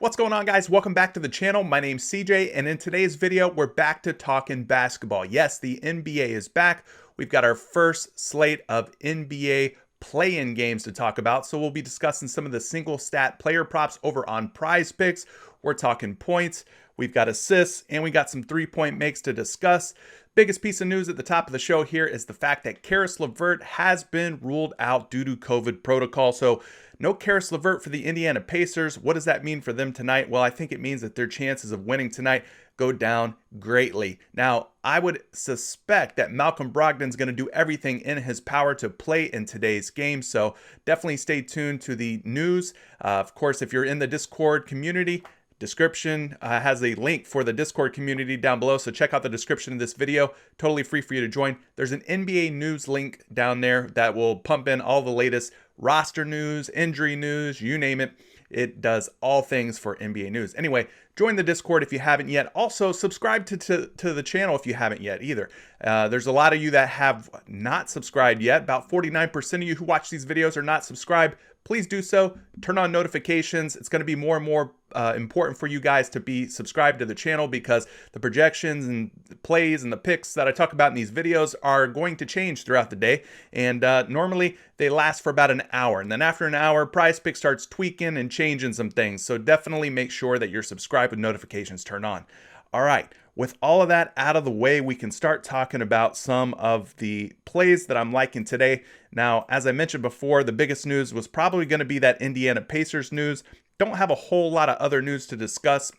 What's going on, guys? Welcome back to the channel. My name's CJ, and in today's video, we're back to talking basketball. Yes, the NBA is back. We've got our first slate of NBA play-in games to talk about, so we'll be discussing some of the single stat player props over on PrizePicks. We're talking points, we've got assists, and we got some three-point makes to discuss. Biggest piece of news at the top of the show here is the fact that Caris LeVert has been ruled out due to COVID protocol. So no Caris LeVert for the Indiana Pacers. What does that mean for them tonight? Well, I think it means that their chances of winning tonight go down greatly. Now, I would suspect that Malcolm Brogdon's going to do everything in his power to play in today's game. So definitely stay tuned to the news. Of course, if you're in the Discord community, description has a link for the Discord community down below, so check out the description of this video. Totally free for you to join. There's an NBA news link down there that will pump in all the latest roster news, injury news, you name it. It does all things for NBA news. Anyway, join the Discord if you haven't yet. Also, subscribe to the channel if you haven't yet either. There's a lot of you that have not subscribed yet. About 49% of you who watch these videos are not subscribed. Please do so. Turn on notifications. It's going to be more and more important for you guys to be subscribed to the channel because the projections and the plays and the picks that I talk about in these videos are going to change throughout the day. And normally they last for about an hour. And then after an hour, PrizePicks starts tweaking and changing some things. So definitely make sure that you're subscribed with notifications turned on. All right. With all of that out of the way, we can start talking about some of the plays that I'm liking today. Now, as I mentioned before, the biggest news was probably going to be that Indiana Pacers news. Don't have a whole lot of other news to discuss.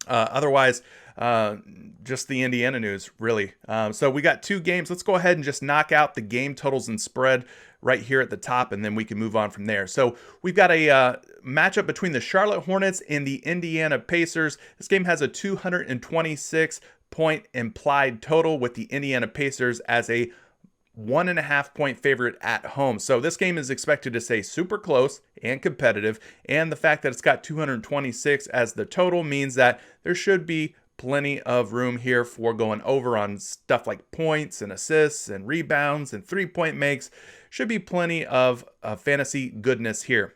Otherwise, just the Indiana news, really. So we got two games. Let's go ahead and just knock out the game totals and spread right here at the top, and then we can move on from there. So we've got a matchup between the Charlotte Hornets and the Indiana Pacers. This game has a 226-point implied total with the Indiana Pacers as a 1.5 point favorite at home. So this game is expected to stay super close and competitive. And the fact that it's got 226 as the total means that there should be plenty of room here for going over on stuff like points and assists and rebounds and three-point makes. Should be plenty of fantasy goodness here.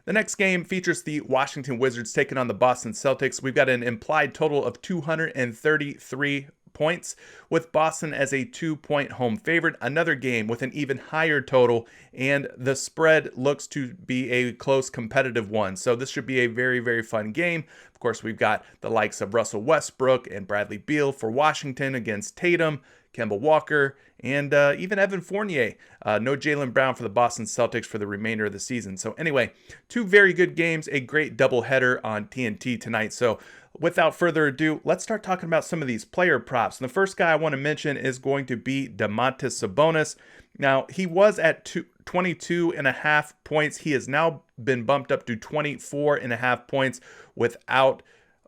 The next game features the Washington Wizards taking on the Boston Celtics. We've got an implied total of 233 points with Boston as a 2-point home favorite. Another game with an even higher total, and the spread looks to be a close competitive one. So this should be a very, very fun game. Of course, we've got the likes of Russell Westbrook and Bradley Beal for Washington against Tatum, Kemba Walker, and even Evan Fournier. No Jaylen Brown for the Boston Celtics for the remainder of the season. So anyway, two very good games, a great doubleheader on TNT tonight. So without further ado, let's start talking about some of these player props. And the first guy I want to mention is going to be Domantas Sabonis. Now, he was at 22.5 points. He has now been bumped up to 24.5 points without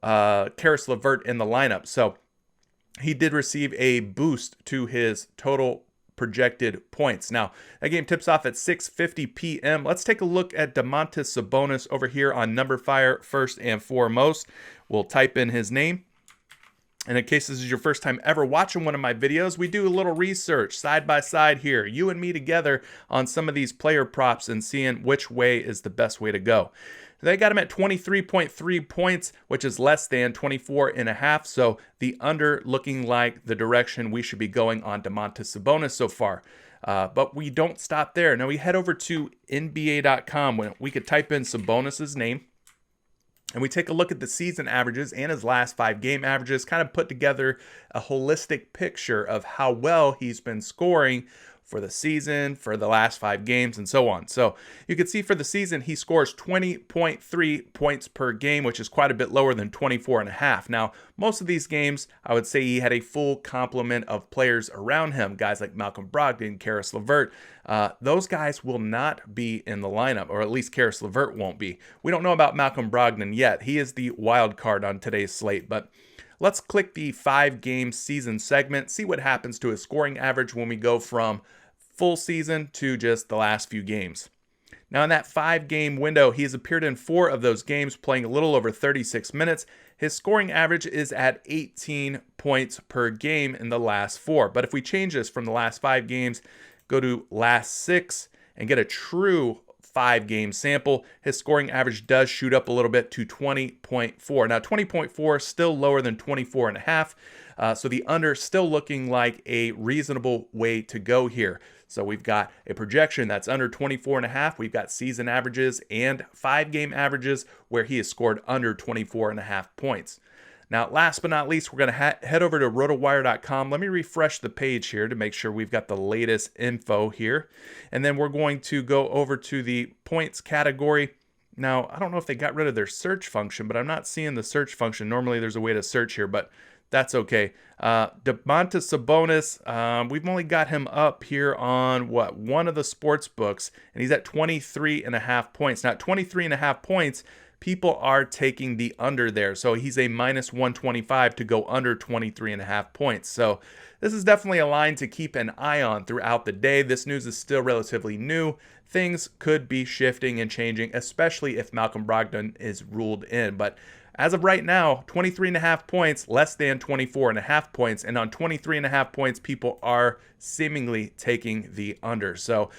Caris LeVert in the lineup. So he did receive a boost to his total projected points. Now, that game tips off at 6:50 p.m. Let's take a look at Domantas Sabonis over here on Number Fire first and foremost. We'll type in his name. And in case this is your first time ever watching one of my videos, we do a little research side by side here, you and me together on some of these player props and seeing which way is the best way to go. They got him at 23.3 points, which is less than 24.5. So the under looking like the direction we should be going on Domantas Sabonis so far. But we don't stop there. Now we head over to NBA.com when we could type in Sabonis's name. And we take a look at the season averages and his last 5 game averages, kind of put together a holistic picture of how well he's been scoring for the season, for the last 5 games, and so on. So you can see for the season, he scores 20.3 points per game, which is quite a bit lower than 24.5. Now, most of these games, I would say he had a full complement of players around him, guys like Malcolm Brogdon, Caris LeVert. Those guys will not be in the lineup, or at least Caris LeVert won't be. We don't know about Malcolm Brogdon yet. He is the wild card on today's slate, but let's click the 5-game season segment, see what happens to his scoring average when we go from full season to just the last few games. Now, in that 5-game window, he has appeared in 4 of those games, playing a little over 36 minutes. His scoring average is at 18 points per game in the last 4. But if we change this from the last 5 games, go to last 6, and get a true 5-game sample. His scoring average does shoot up a little bit to 20.4. Now 20.4 still lower than 24.5. So the under still looking like a reasonable way to go here. So we've got a projection that's under 24.5. We've got season averages and 5-game averages where he has scored under 24.5 points. Now, last but not least, we're going to head over to rotowire.com. Let me refresh the page here to make sure we've got the latest info here. And then we're going to go over to the points category. Now, I don't know if they got rid of their search function, but I'm not seeing the search function. Normally, there's a way to search here, but that's okay. Domantas Sabonis, we've only got him up here on, one of the sports books, and he's at 23.5 points. Now, 23.5 points, people are taking the under there. So he's a minus 125 to go under 23.5 points. So this is definitely a line to keep an eye on throughout the day. This news is still relatively new. Things could be shifting and changing, especially if Malcolm Brogdon is ruled in. But as of right now, 23.5 points, less than 24.5 points. And on 23.5 points, people are seemingly taking the under. So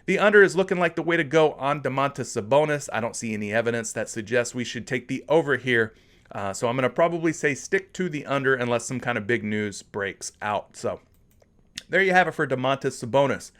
the under is looking like the way to go on Domantas Sabonis. I don't see any evidence that suggests we should take the over here. So I'm going to probably say stick to the under unless some kind of big news breaks out. So there you have it for Domantas Sabonis.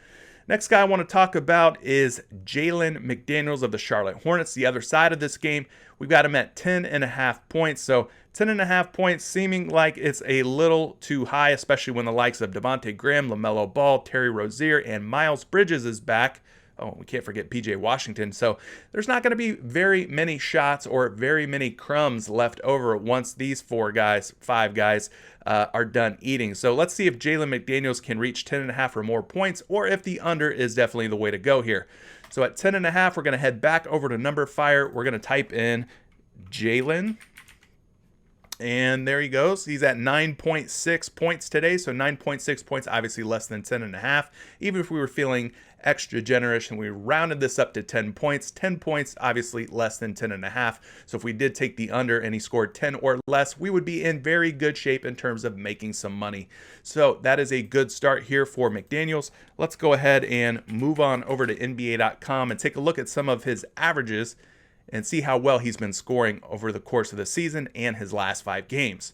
Next guy I want to talk about is Jalen McDaniels of the Charlotte Hornets. The other side of this game, we've got him at 10.5 points. So 10.5 points seeming like it's a little too high, especially when the likes of Devontae Graham, LaMelo Ball, Terry Rozier, and Miles Bridges is back. Oh, we can't forget PJ Washington. So there's not going to be very many shots or very many crumbs left over once these 5 guys are done eating. So let's see if Jalen McDaniels can reach 10.5 or more points, or if the under is definitely the way to go here. So at 10.5, we're going to head back over to Number Fire. We're going to type in Jalen. And there he goes. He's at 9.6 points today. So 9.6 points, obviously less than 10.5. Even if we were feeling extra generous and we rounded this up to 10 points, 10 points, obviously less than 10.5. So if we did take the under and he scored 10 or less, we would be in very good shape in terms of making some money. So that is a good start here for McDaniels. Let's go ahead and move on over to NBA.com and take a look at some of his averages and see how well he's been scoring over the course of the season and his last 5 games.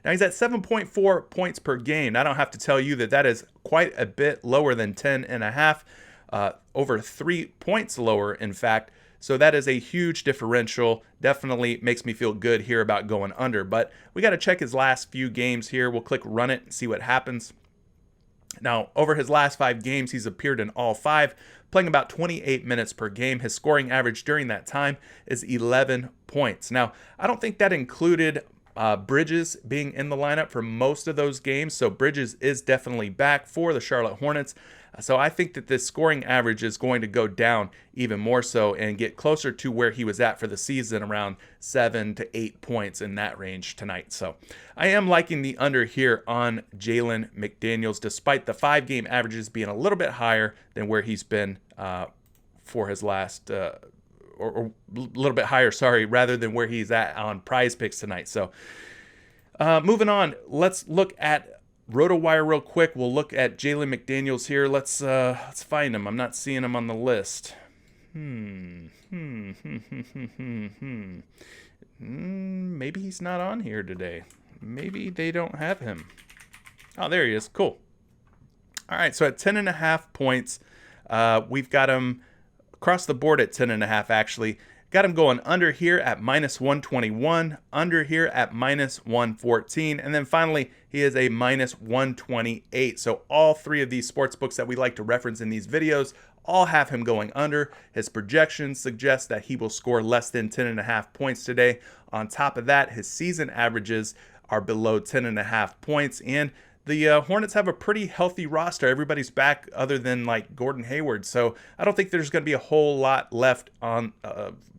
Now he's at 7.4 points per game. I don't have to tell you that that is quite a bit lower than 10.5, over 3 points lower, in fact. So that is a huge differential. Definitely makes me feel good here about going under. But we got to check his last few games here. We'll click run it and see what happens. Now, over his last 5 games, he's appeared in all 5, playing about 28 minutes per game. His scoring average during that time is 11 points. Now, I don't think that included Bridges being in the lineup for most of those games. So Bridges is definitely back for the Charlotte Hornets. So I think that this scoring average is going to go down even more so and get closer to where he was at for the season, around 7 to 8 points in that range tonight. So I am liking the under here on Jalen McDaniels, despite the 5-game averages being a little bit higher than where he's been for his last or a little bit higher, rather than where he's at on PrizePicks tonight. So moving on, let's look at RotoWire real quick. We'll look at Jalen McDaniels here. Let's find him. I'm not seeing him on the list. Maybe he's not on here today. Maybe they don't have him. Oh, there he is. Cool. All right, so at 10.5 points, we've got him across the board at 10.5, actually. Got him going under here at minus 121, under here at minus 114, and then finally he is a minus 128. So all 3 of these sports books that we like to reference in these videos all have him going under. His projections suggest that he will score less than 10.5 points today. On top of that, his season averages are below 10.5 points, and the Hornets have a pretty healthy roster. Everybody's back other than like Gordon Hayward. So I don't think there's going to be a whole lot left on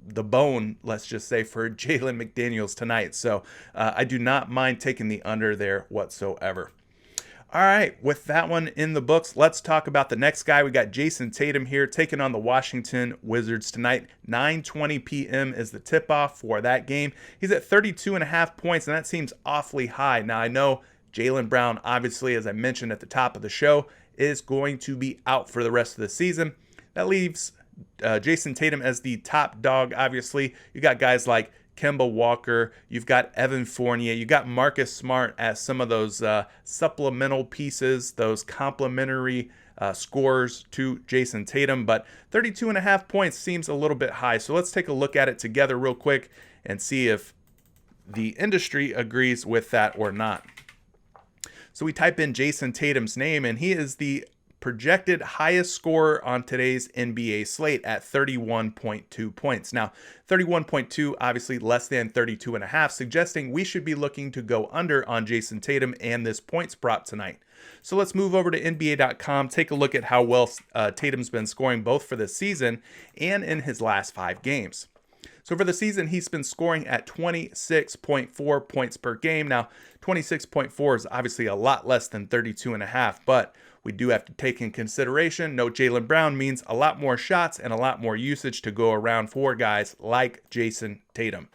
the bone, let's just say, for Jalen McDaniels tonight. So I do not mind taking the under there whatsoever. All right, with that one in the books, let's talk about the next guy. We got Jayson Tatum here taking on the Washington Wizards tonight. 9:20 p.m. is the tip-off for that game. He's at 32.5 points, and that seems awfully high. Now, I know Jaylen Brown, obviously, as I mentioned at the top of the show, is going to be out for the rest of the season. That leaves Jayson Tatum as the top dog. Obviously, you got guys like Kemba Walker, you've got Evan Fournier, you got Marcus Smart as some of those supplemental pieces, those complementary scores to Jayson Tatum, but 32.5 points seems a little bit high. So let's take a look at it together real quick and see if the industry agrees with that or not. So we type in Jayson Tatum's name, and he is the projected highest scorer on today's NBA slate at 31.2 points. Now, 31.2, obviously less than 32.5, suggesting we should be looking to go under on Jayson Tatum and this points prop tonight. So let's move over to NBA.com, take a look at how well Tatum's been scoring both for the season and in his last 5 games. So for the season, he's been scoring at 26.4 points per game. Now, 26.4 is obviously a lot less than 32.5, but we do have to take in consideration, no Jaylen Brown means a lot more shots and a lot more usage to go around for guys like Jayson Tatum.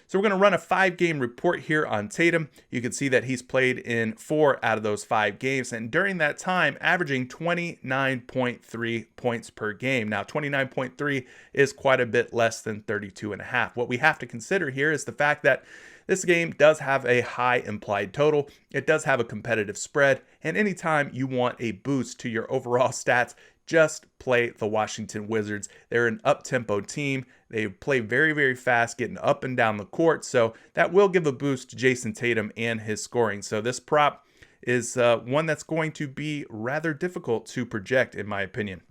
So we're going to run a 5-game report here on Tatum. You can see that he's played in 4 out of those 5 games, and during that time, averaging 29.3 points per game. Now, 29.3 is quite a bit less than 32.5. What we have to consider here is the fact that this game does have a high implied total. It does have a competitive spread, and anytime you want a boost to your overall stats, just play the Washington Wizards. They're an up-tempo team. They play very, very fast, getting up and down the court. So that will give a boost to Jayson Tatum and his scoring. So this prop is one that's going to be rather difficult to project, in my opinion.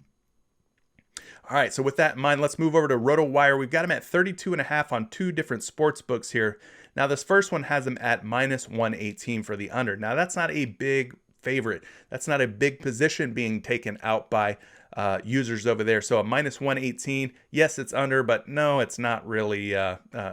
All right, so with that in mind, let's move over to RotoWire. We've got him at 32.5 on 2 different sports books here. Now, this first one has him at minus 118 for the under. Now, that's not a big favorite. That's not a big position being taken out by users over there. So a minus 118, yes, it's under, but no, it's not really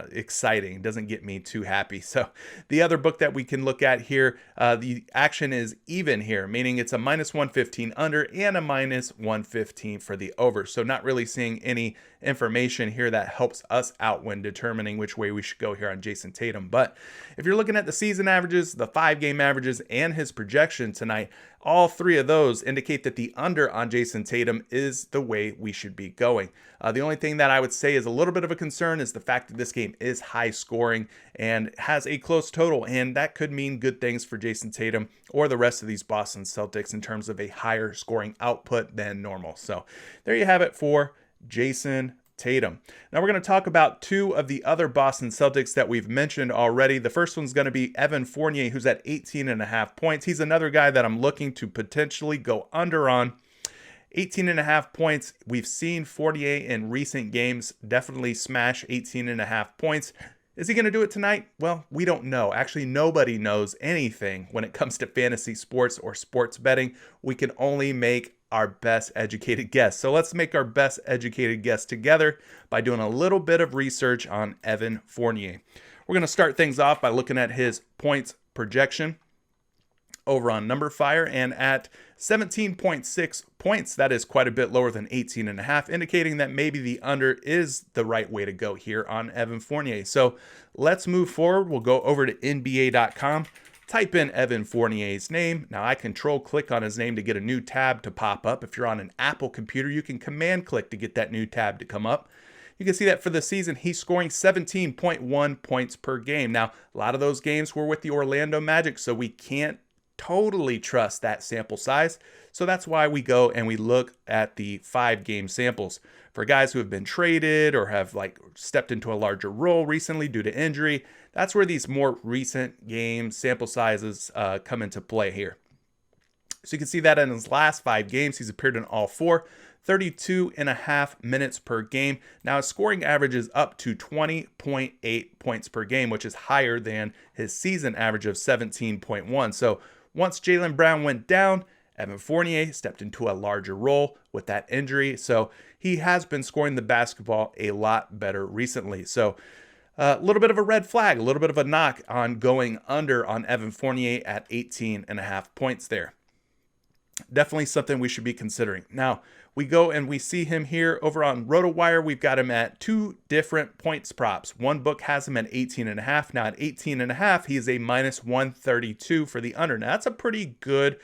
exciting. It doesn't get me too happy. So the other book that we can look at here, the action is even here, meaning it's a minus 115 under and a minus 115 for the over. So not really seeing any information here that helps us out when determining which way we should go here on Jayson Tatum. But if you're looking at the season averages, the 5-game averages, and his projection tonight, all 3 of those indicate that the under on Jayson Tatum is the way we should be going. The only thing that I would say is a little bit of a concern is the fact that this game is high scoring and has a close total, and that could mean good things for Jayson Tatum or the rest of these Boston Celtics in terms of a higher scoring output than normal. So there you have it for Jayson Tatum. Now we're going to talk about 2 of the other Boston Celtics that we've mentioned already. The first one's going to be Evan Fournier, who's at 18.5 points. He's another guy that I'm looking to potentially go under on. 18.5 points. We've seen Fournier in recent games definitely smash 18.5 points. Is he going to do it tonight? Well, we don't know. Actually, nobody knows anything when it comes to fantasy sports or sports betting. We can only make our best educated guess. So let's make our best educated guess together by doing a little bit of research on Evan Fournier. We're going to start things off by looking at his points projection over on NumberFire, and at 17.6 points, that is quite a bit lower than 18.5, indicating that maybe the under is the right way to go here on Evan Fournier. So let's move forward. We'll go over to NBA.com. Type in Evan Fournier's name. Now I control-click on his name to get a new tab to pop up. If you're on an Apple computer, you can command-click to get that new tab to come up. You can see that for the season, he's scoring 17.1 points per game. Now, a lot of those games were with the Orlando Magic, so we can't totally trust that sample size. So that's why we go and we look at the 5-game samples. For guys who have been traded or have stepped into a larger role recently due to injury, that's where these more recent game sample sizes come into play here. So you can see that in his last 5 games, he's appeared in all 4, 32.5 minutes per game. Now his scoring average is up to 20.8 points per game, which is higher than his season average of 17.1. So once Jaylen Brown went down, Evan Fournier stepped into a larger role with that injury. So he has been scoring the basketball a lot better recently. So a little bit of a red flag, a little bit of a knock on going under on Evan Fournier at 18.5 points there. Definitely something we should be considering. Now, we go and we see him here over on RotoWire. We've got him at 2 different points props. One book has him at 18.5. Now at 18.5, he is a minus 132 for the under. Now that's a pretty good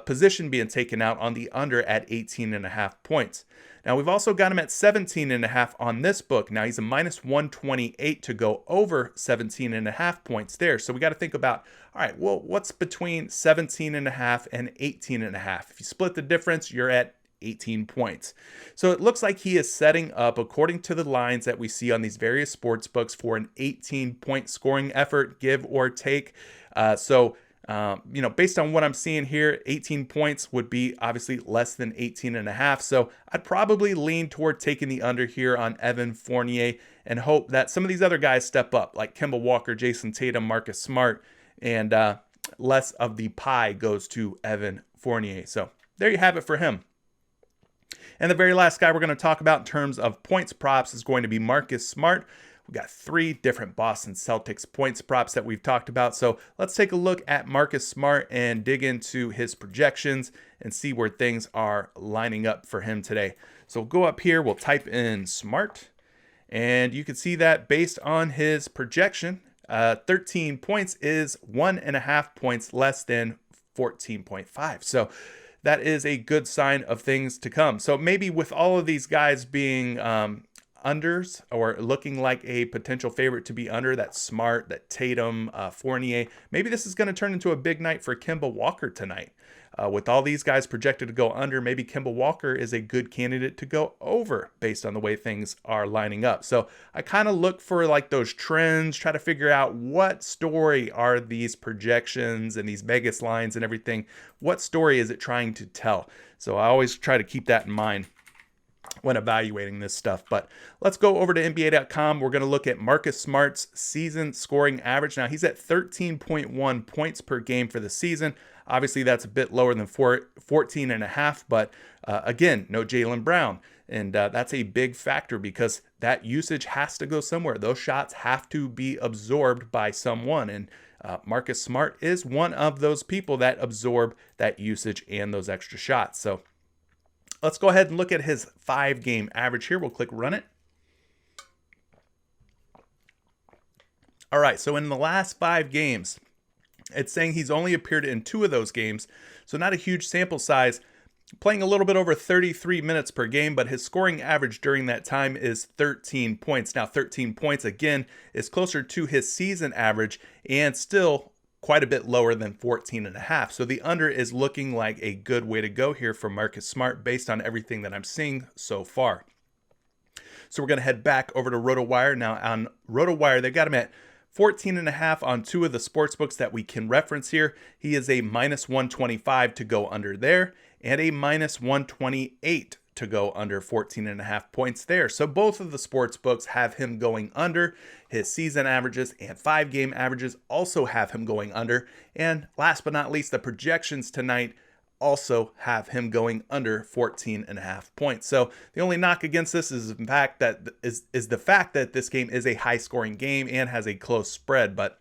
position being taken out on the under at 18.5 points. Now, we've also got him at 17.5 on this book. Now, he's a minus 128 to go over 17.5 points there. So we got to think about, all right, well, what's between 17.5 and 18.5? If you split the difference, you're at 18 points. So it looks like he is setting up, according to the lines that we see on these various sports books, for an 18-point scoring effort, give or take. Based on what I'm seeing here, 18 points would be obviously less than 18.5. So I'd probably lean toward taking the under here on Evan Fournier and hope that some of these other guys step up, like Kemba Walker, Jayson Tatum, Marcus Smart, and less of the pie goes to Evan Fournier. So there you have it for him. And the very last guy we're going to talk about in terms of points props is going to be Marcus Smart. We've got 3 different Boston Celtics points props that we've talked about. So let's take a look at Marcus Smart and dig into his projections and see where things are lining up for him today. So we'll go up here, we'll type in Smart, and you can see that based on his projection, 13 points is 1.5 points less than 14.5. So that is a good sign of things to come. So maybe with all of these guys being unders or looking like a potential favorite to be under, that Smart, that Tatum, Fournier, maybe this is going to turn into a big night for Kemba Walker tonight. With all these guys projected to go under, maybe Kemba Walker is a good candidate to go over based on the way things are lining up. So I kind of look for like those trends, try to figure out what story are these projections and these Vegas lines and everything. What story is it trying to tell? So I always try to keep that in mind when evaluating this stuff. But let's go over to NBA.com. We're going to look at Marcus Smart's season scoring average. Now he's at 13.1 points per game for the season. Obviously that's a bit lower than 14.5, but again, no Jaylen Brown. And that's a big factor because that usage has to go somewhere. Those shots have to be absorbed by someone. And Marcus Smart is one of those people that absorb that usage and those extra shots. So let's go ahead and look at his 5-game average here. We'll click run it. All right, so in the last 5 games, it's saying he's only appeared in 2 of those games, so not a huge sample size, playing a little bit over 33 minutes per game, but his scoring average during that time is 13 points. Now, 13 points, again, is closer to his season average and still quite a bit lower than 14.5. So the under is looking like a good way to go here for Marcus Smart based on everything that I'm seeing so far. So we're going to head back over to RotoWire. Now on RotoWire, they've got him at 14.5 on 2 of the sports books that we can reference here. He is a minus 125 to go under there and a minus 128 to go under 14.5 points there. So both of the sports books have him going under. His season averages and 5-game averages also have him going under. And last but not least, the projections tonight also have him going under 14.5 points. So the only knock against this is the fact that this game is a high-scoring game and has a close spread. But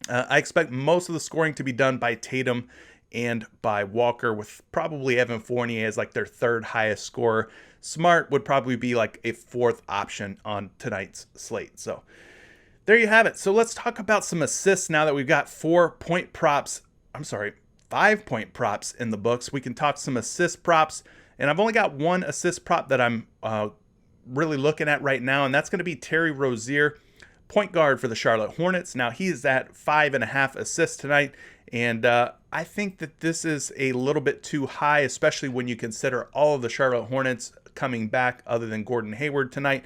I expect most of the scoring to be done by Tatum and by Walker, with probably Evan Fournier as like their 3rd highest scorer. Smart would probably be like a 4th option on tonight's slate. So there you have it. So let's talk about some assists now that we've got 5-point props in the books. We can talk some assist props, and I've only got 1 assist prop that I'm really looking at right now, and that's going to be Terry Rozier, point guard for the Charlotte Hornets. Now he's at 5.5 assists tonight, and I think that this is a little bit too high, especially when you consider all of the Charlotte Hornets coming back other than Gordon Hayward tonight.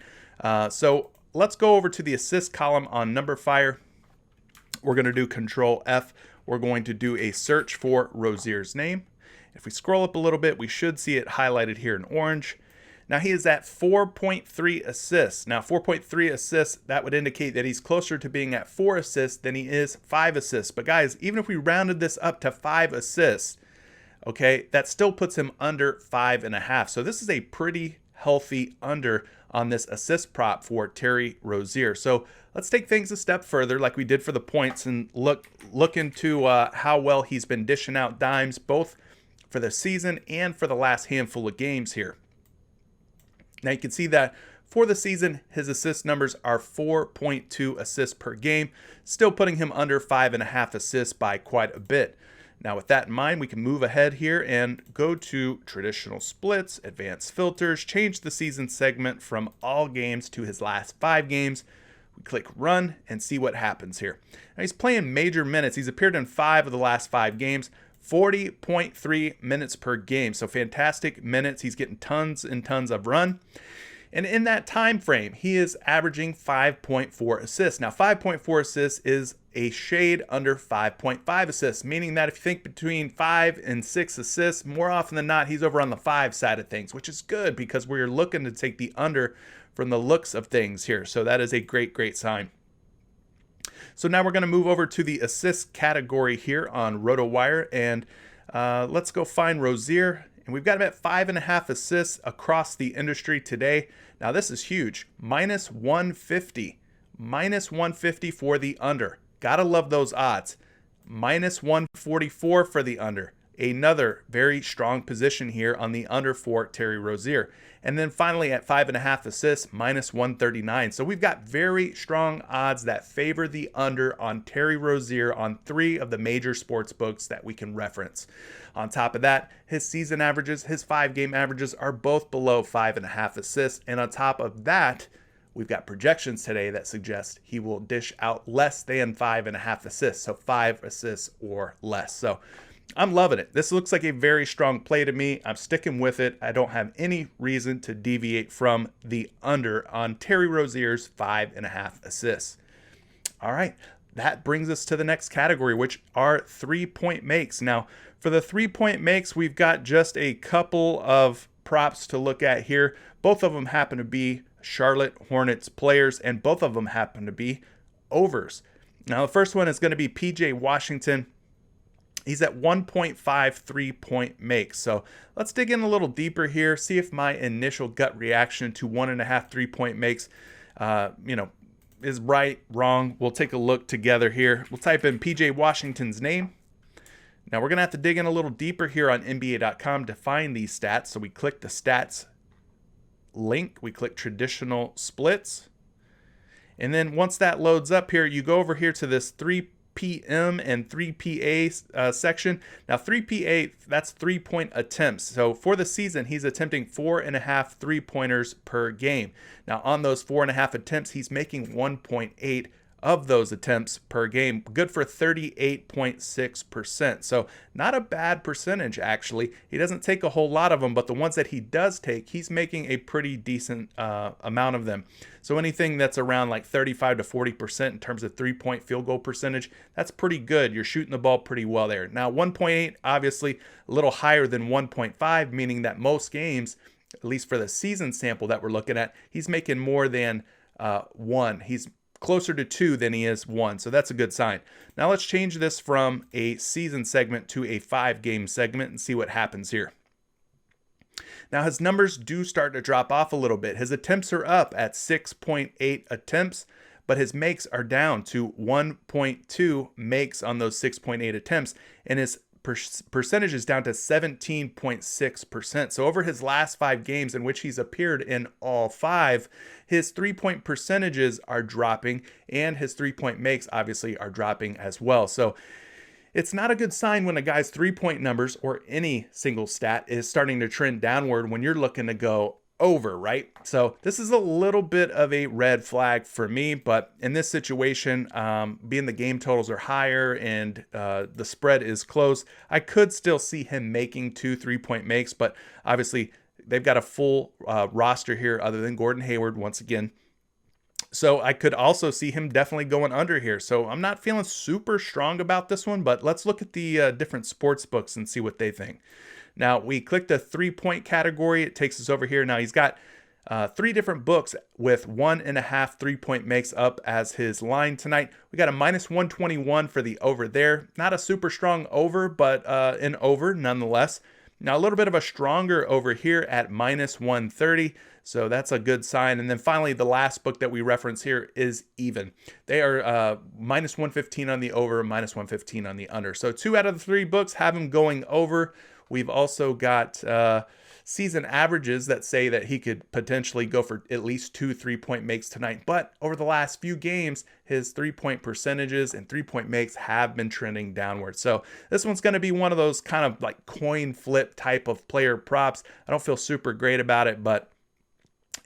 So let's go over to the assist column on Number Fire. We're going to do Control F. We're going to do a search for Rozier's name. If we scroll up a little bit, we should see it highlighted here in orange. Now he is at 4.3 assists. Now 4.3 assists, that would indicate that he's closer to being at 4 assists than he is 5 assists. But guys, even if we rounded this up to 5 assists, okay, that still puts him under 5.5. So this is a pretty healthy under on this assist prop for Terry Rozier. So let's take things a step further like we did for the points and look into how well he's been dishing out dimes, both for the season and for the last handful of games here. Now you can see that for the season, his assist numbers are 4.2 assists per game, still putting him under 5.5 assists by quite a bit. Now, with that in mind, we can move ahead here and go to traditional splits, advanced filters, change the season segment from all games to his last 5 games. We click run and see what happens here. Now, he's playing major minutes. He's appeared in 5 of the last 5 games, 40.3 minutes per game. So fantastic minutes. He's getting tons and tons of run. And in that time frame, he is averaging 5.4 assists. Now, 5.4 assists is a shade under 5.5 assists, meaning that if you think between 5 and 6 assists, more often than not, he's over on the 5 side of things, which is good because we're looking to take the under from the looks of things here. So that is a great, great sign. So now we're going to move over to the assist category here on RotoWire, and let's go find Rozier. And we've got him at 5.5 assists across the industry today. Now this is huge. Minus 150. Minus 150 for the under. Gotta love those odds. Minus 144 for the under. Another very strong position here on the under for Terry Rozier. And then finally at 5.5 assists, minus 139. So we've got very strong odds that favor the under on Terry Rozier on 3 of the major sports books that we can reference. On top of that, his season averages, his 5-game averages are both below 5.5 assists. And on top of that, we've got projections today that suggest he will dish out less than 5.5 assists. So 5 assists or less. So I'm loving it. This looks like a very strong play to me. I'm sticking with it. I don't have any reason to deviate from the under on Terry Rozier's 5.5 assists. All right, that brings us to the next category, which are 3-point makes. Now, for the 3-point makes, we've got just a couple of props to look at here. Both of them happen to be Charlotte Hornets players, and both of them happen to be overs. Now, the first one is going to be PJ Washington. He's at 1.5 3-point makes. So let's dig in a little deeper here, see if my initial gut reaction to 1.5 3-point makes, is right, wrong. We'll take a look together here. We'll type in PJ Washington's name. Now we're going to have to dig in a little deeper here on NBA.com to find these stats. So we click the stats link. We click traditional splits. And then once that loads up here, you go over here to this 3PM and 3PA section. Now 3PA, that's 3-point attempts. So for the season, he's attempting 4.5 3-pointers per game. Now on those 4.5 attempts, he's making 1.8 of those attempts per game, good for 38.6%. So not a bad percentage, actually. He doesn't take a whole lot of them, but the ones that he does take, he's making a pretty decent amount of them. So anything that's around like 35 to 40% in terms of 3-point field goal percentage, that's pretty good. You're shooting the ball pretty well there. Now 1.8, obviously a little higher than 1.5, meaning that most games, at least for the season sample that we're looking at, he's making more than 1. He's closer to 2 than he is 1. So that's a good sign. Now let's change this from a season segment to a 5-game segment and see what happens here. Now his numbers do start to drop off a little bit. His attempts are up at 6.8 attempts, but his makes are down to 1.2 makes on those 6.8 attempts, and his percentage is down to 17.6%. So over his last 5 games in which he's appeared in all 5, his 3-point percentages are dropping, and his 3-point makes obviously are dropping as well. So it's not a good sign when a guy's 3-point numbers or any single stat is starting to trend downward when you're looking to go over, right? So this is a little bit of a red flag for me, but in this situation, being the game totals are higher and the spread is close, I could still see him making 2 3-point makes, but obviously they've got a full roster here other than Gordon Hayward once again. So I could also see him definitely going under here. So I'm not feeling super strong about this one, but let's look at the different sports books and see what they think. Now, we click the 3-point category. It takes us over here. Now, he's got 3 different books with 1.5 3-point makes up as his line tonight. We got a minus 121 for the over there. Not a super strong over, but an over nonetheless. Now, a little bit of a stronger over here at minus 130. So that's a good sign. And then finally, the last book that we reference here is even. They are minus 115 on the over, minus 115 on the under. So 2 out of the 3 books have him going over. We've also got season averages that say that he could potentially go for at least 2 3-point makes tonight. But over the last few games, his 3-point percentages and 3-point makes have been trending downward. So this one's going to be one of those kind of like coin flip type of player props. I don't feel super great about it, but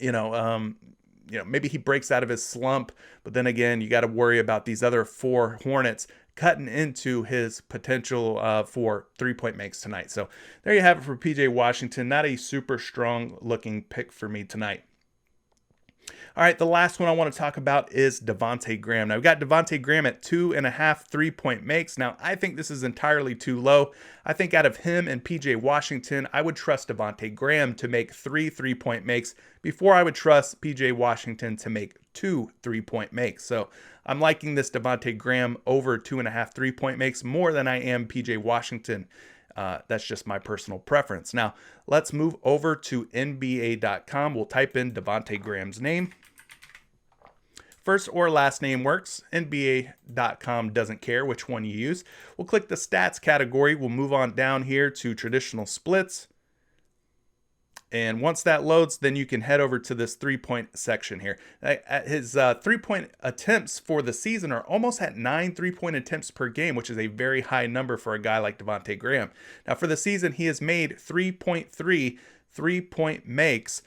maybe he breaks out of his slump, but then again, you got to worry about these other 4 Hornets cutting into his potential for 3-point makes tonight. So there you have it for PJ Washington. Not a super strong looking pick for me tonight. All right, the last one I want to talk about is Devontae Graham. Now, we've got Devontae Graham at 2.5 3-point makes. Now, I think this is entirely too low. I think out of him and PJ Washington, I would trust Devontae Graham to make 3 3-point makes before I would trust PJ Washington to make 2 3-point makes. So I'm liking this Devontae Graham over 2.5 3-point makes more than I am PJ Washington. That's just my personal preference. Now, let's move over to NBA.com. We'll type in Devontae Graham's name. First or last name works. NBA.com doesn't care which one you use. We'll click the stats category. We'll move on down here to traditional splits. And once that loads, then you can head over to this 3-point section here. His 3-point attempts for the season are almost at 9 3-point attempts per game, which is a very high number for a guy like Devontae Graham. Now, for the season, he has made 3.3 3-point makes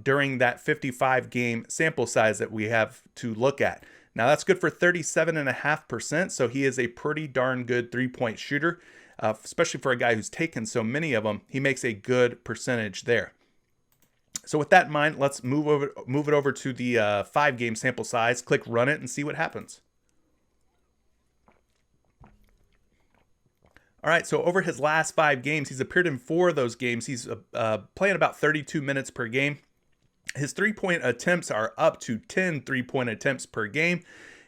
during that 55-game sample size that we have to look at. Now, that's good for 37.5%, so he is a pretty darn good 3-point shooter. Especially for a guy who's taken so many of them, he makes a good percentage there. So with that in mind, let's move it over to the 5-game sample size. Click run it and see what happens. All right, so over his last 5 games, he's appeared in 4 of those games. He's playing about 32 minutes per game. His 3-point attempts are up to 10 3-point attempts per game,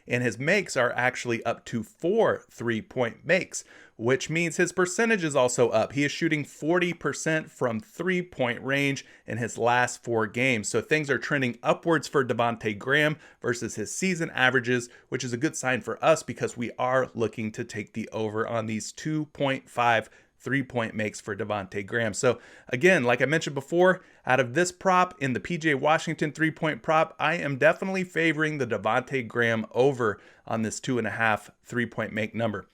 and his makes are actually up to 4 3-point makes, which means his percentage is also up. He is shooting 40% from 3-point range in his last 4 games. So things are trending upwards for Devontae Graham versus his season averages, which is a good sign for us because we are looking to take the over on these 2.5 3-point makes for Devontae Graham. So again, like I mentioned before, out of this prop in the PJ Washington 3-point prop, I am definitely favoring the Devontae Graham over on this 2.5 3-point make number.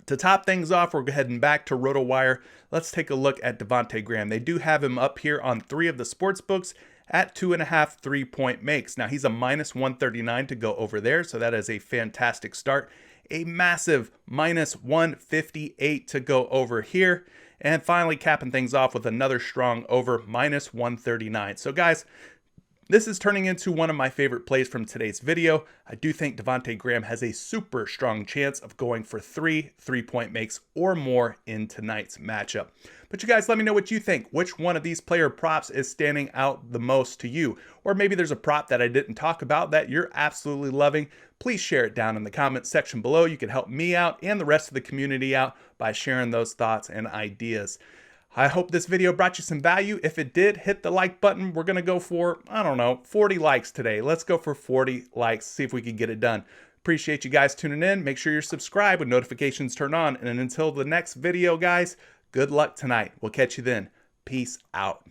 To top things off, we're heading back to RotoWire. Let's take a look at Devontae Graham. They do have him up here on 3 of the sports books at 2.5 3-point makes. Now he's a -139 to go over there, so that is a fantastic start. A massive -158 to go over here. And finally capping things off with another strong over -139. So guys, this is turning into one of my favorite plays from today's video. I do think Devontae Graham has a super strong chance of going for 3 3-point makes or more in tonight's matchup. But you guys let me know what you think. Which one of these player props is standing out the most to you? Or maybe there's a prop that I didn't talk about that you're absolutely loving. Please share it down in the comment section below. You can help me out and the rest of the community out by sharing those thoughts and ideas. I hope this video brought you some value. If it did, hit the like button. We're going to go for, 40 likes today. Let's go for 40 likes, see if we can get it done. Appreciate you guys tuning in. Make sure you're subscribed with notifications turned on. And until the next video, guys, good luck tonight. We'll catch you then. Peace out.